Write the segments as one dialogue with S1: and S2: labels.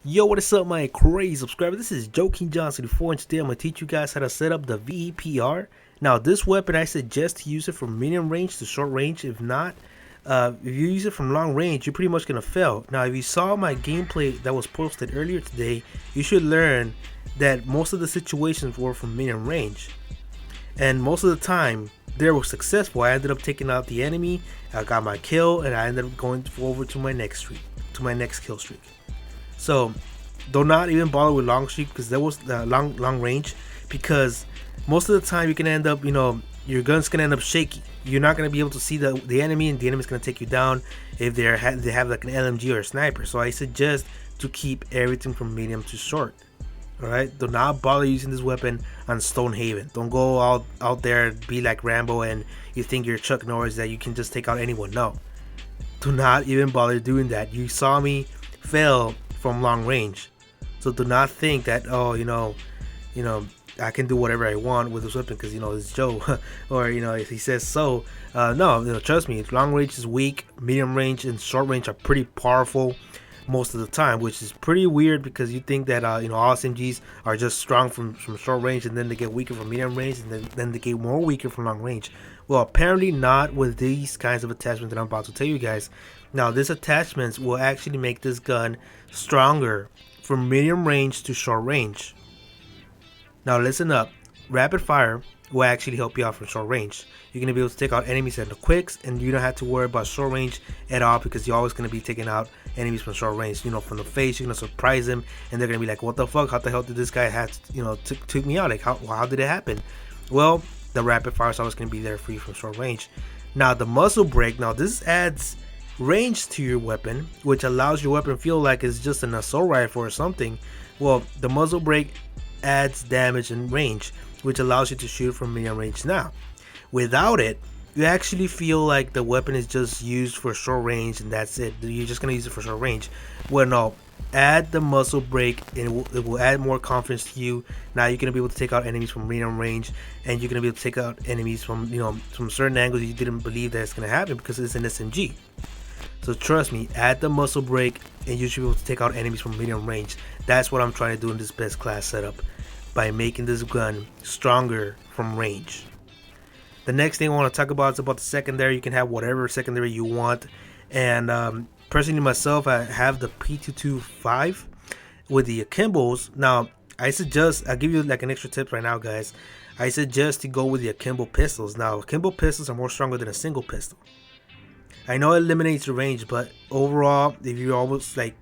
S1: Yo, what is up, my crazy subscriber? This is Joking Johnson 4, and today I'm going to teach you guys how to set up the Vepr. Now, this weapon, I suggest to use it from medium range to short range. If not, if you use it from long range, you're pretty much going to fail. Now, if you saw my gameplay that was posted earlier today, you should learn that most of the situations were from medium range. And most of the time, they were successful. I ended up taking out the enemy, I got my kill, and I ended up going over to my next streak, to my next kill streak. So do not even bother with long streak, because that was long range, because most of the time you can end up, your gun's gonna end up shaky. You're not gonna be able to see the enemy, and the enemy's gonna take you down if they have like an LMG or a sniper. So I suggest to keep everything from medium to short. Alright, do not bother using this weapon on Stonehaven. Don't go out there and be like Rambo and you think you're Chuck Norris that you can just take out anyone. No, do not even bother doing that. You saw me fail from long range, so do not think that, oh, I can do whatever I want with this weapon because it's Joe or if he says so. No, trust me, long range is weak. Medium range and short range are pretty powerful most of the time, which is pretty weird because you think that all SMGs are just strong from short range, and then they get weaker from medium range, and then they get more weaker from long range. Well, apparently not with these kinds of attachments that I'm about to tell you guys. Now, these attachments will actually make this gun stronger from medium range to short range. Now listen up, rapid fire will actually help you out from short range. You're going to be able to take out enemies at the quicks, and you don't have to worry about short range at all because you're always going to be taking out enemies from short range. From the face, you're going to surprise them, and they're going to be like, what the fuck, how the hell did this guy have to, took me out? Like, how did it happen? Well, the rapid fire is always going to be there for you from short range. Now, the muzzle brake, now this adds range to your weapon, which allows your weapon feel like it's just an assault rifle or something. Well, the muzzle brake adds damage and range, which allows you to shoot from medium range. Now, without it, you actually feel like the weapon is just used for short range and that's it. You're just gonna use it for short range. Well, no, add the muzzle brake and it will add more confidence to you. Now you're gonna be able to take out enemies from medium range, and you're gonna be able to take out enemies from from certain angles you didn't believe that it's gonna happen because it's an SMG. So trust me, add the muzzle brake and you should be able to take out enemies from medium range. That's what I'm trying to do in this best class setup, by making this gun stronger from range. The next thing I want to talk about is about the secondary. You can have whatever secondary you want, and personally myself, I have the P225 with the Akimbos. Now I'll give you like an extra tip right now, guys. I suggest to go with the Akimbo pistols. Now Akimbo pistols are more stronger than a single pistol. I know it eliminates the range, but overall, if you're almost like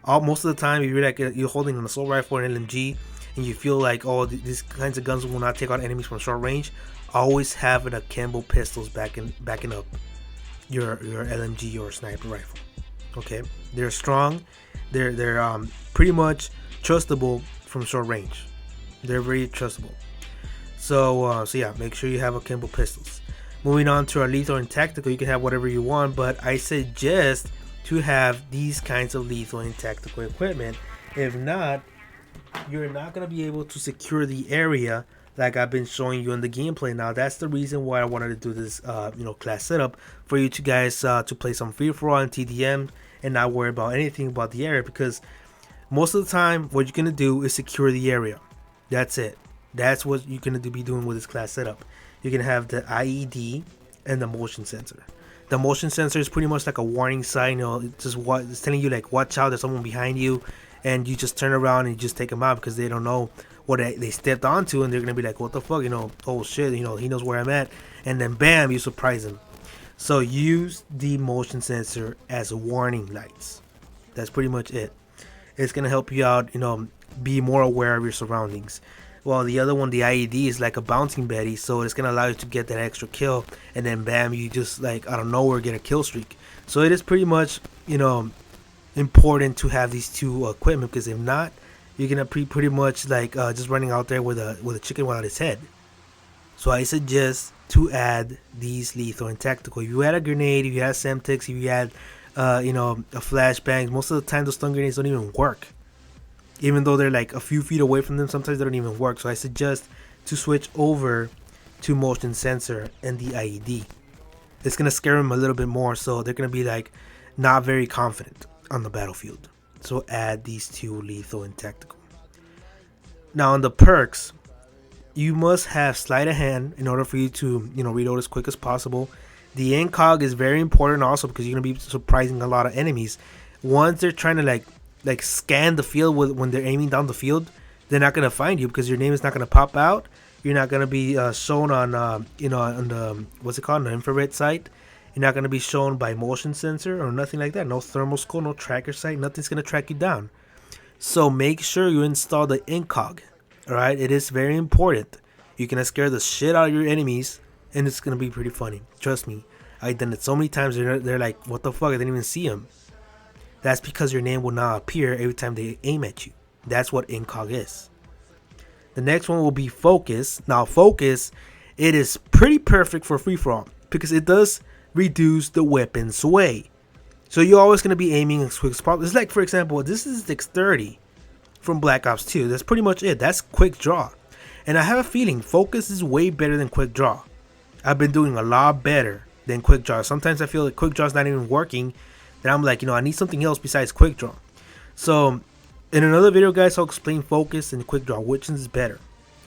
S1: most of the time, if you're holding an assault rifle or an LMG, and you feel like, oh, these kinds of guns will not take out enemies from short range, always have an Akimbo pistols backing up your LMG or sniper rifle. Okay, they're strong, they're pretty much trustable from short range. They're very trustable. So yeah, make sure you have Akimbo pistols. Moving on to our lethal and tactical, you can have whatever you want, but I suggest to have these kinds of lethal and tactical equipment. If not, you're not going to be able to secure the area like I've been showing you in the gameplay. Now that's the reason why I wanted to do this class setup, for you two guys to play some free for all and TDM and not worry about anything about the area, because most of the time what you're going to do is secure the area. That's it. That's what you're going to be doing with this class setup. You're going to have the IED and the motion sensor. The motion sensor is pretty much like a warning sign. It's telling you like, watch out, there's someone behind you, and you just turn around and you just take them out because they don't know what they stepped onto, and they're gonna be like, what the fuck, oh shit, he knows where I'm at, and then bam, you surprise him. So use the motion sensor as warning lights. That's pretty much it. It's gonna help you out, be more aware of your surroundings. Well, the other one, the IED, is like a bouncing Betty, so it's gonna allow you to get that extra kill, and then bam, you just like out of nowhere get a kill streak. So it is pretty much important to have these two equipment, because if not, you're gonna be pretty much like just running out there with a chicken without its head. So I suggest to add these lethal and tactical. If you add a grenade, if you add Semtex, if you add a flashbang, most of the time those stun grenades don't even work. Even though they're like a few feet away from them, sometimes they don't even work. So I suggest to switch over to motion sensor and the IED. It's gonna scare them a little bit more, so they're gonna be like not very confident on the battlefield. So add these two, lethal and tactical. Now on the perks, you must have sleight of hand in order for you to reload as quick as possible. The incog is very important also because you're gonna be surprising a lot of enemies. Once they're trying to like scan the field when they're aiming down the field, they're not gonna find you because your name is not gonna pop out. You're not gonna be shown on on the what's it called, the infrared sight. You're not gonna be shown by motion sensor or nothing like that. No thermal scope, no tracker sight. Nothing's gonna track you down. So make sure you install the incog. All right, it is very important. You can scare the shit out of your enemies, and it's gonna be pretty funny. Trust me, I've done it so many times. They're like, "What the fuck? I didn't even see him." That's because your name will not appear every time they aim at you. That's what incog is. The next one will be focus. Now, focus, it is pretty perfect for free for all because it does reduce the weapon sway. So you're always gonna be aiming as quick as possible. It's like, for example, this is dexterity from Black Ops 2. That's pretty much it. That's quick draw. And I have a feeling focus is way better than quick draw. I've been doing a lot better than quick draw. Sometimes I feel like quick draw is not even working. Then I'm like, I need something else besides quick draw. So in another video, guys, I'll explain focus and quick draw, which is better.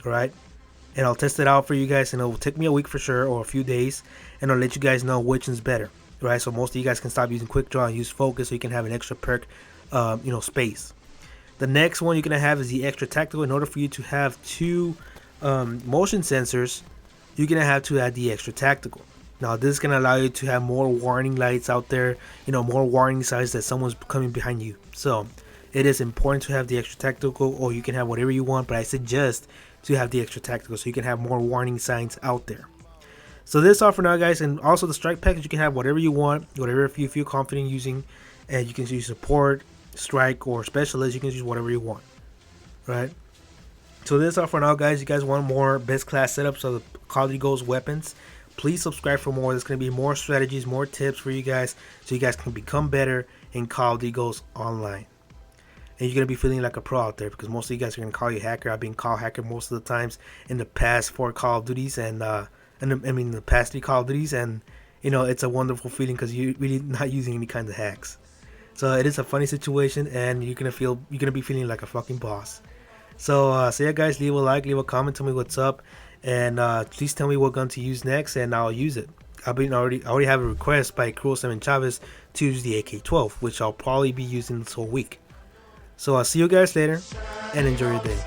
S1: Alright? And I'll test it out for you guys, and it will take me a week for sure, or a few days, and I'll let you guys know which is better. Right? So most of you guys can stop using quick draw and use focus so you can have an extra perk space. The next one you're going to have is the extra tactical. In order for you to have two motion sensors, you're going to have to add the extra tactical. Now this is going to allow you to have more warning lights out there, more warning signs that someone's coming behind you. So it is important to have the extra tactical, or you can have whatever you want, but I suggest to have the extra tactical so you can have more warning signs out there. So this is all for now, guys. And also the strike package, you can have whatever you want, whatever you feel confident using, and you can use support, strike, or specialist. You can use whatever you want, right? So this is all for now, guys. You guys want more best class setups of the Call of Duty Ghost weapons, please subscribe for more. There's going to be more strategies, more tips for you guys, so you guys can become better in Call of Duty Ghost Online. And you're going to be feeling like a pro out there, because most of you guys are going to call you hacker. I've been called hacker most of the times in the past 4 Call of Duties, and the past 3 Call of Duties, and it's a wonderful feeling because you're really not using any kinds of hacks. So it is a funny situation, and you're gonna be feeling like a fucking boss. So yeah, guys, leave a like, leave a comment, tell me what's up, and please tell me what gun to use next, and I'll use it. I already have a request by Cruel 7 Chavez to use the AK-12, which I'll probably be using this whole week. So I'll see you guys later, and enjoy your day.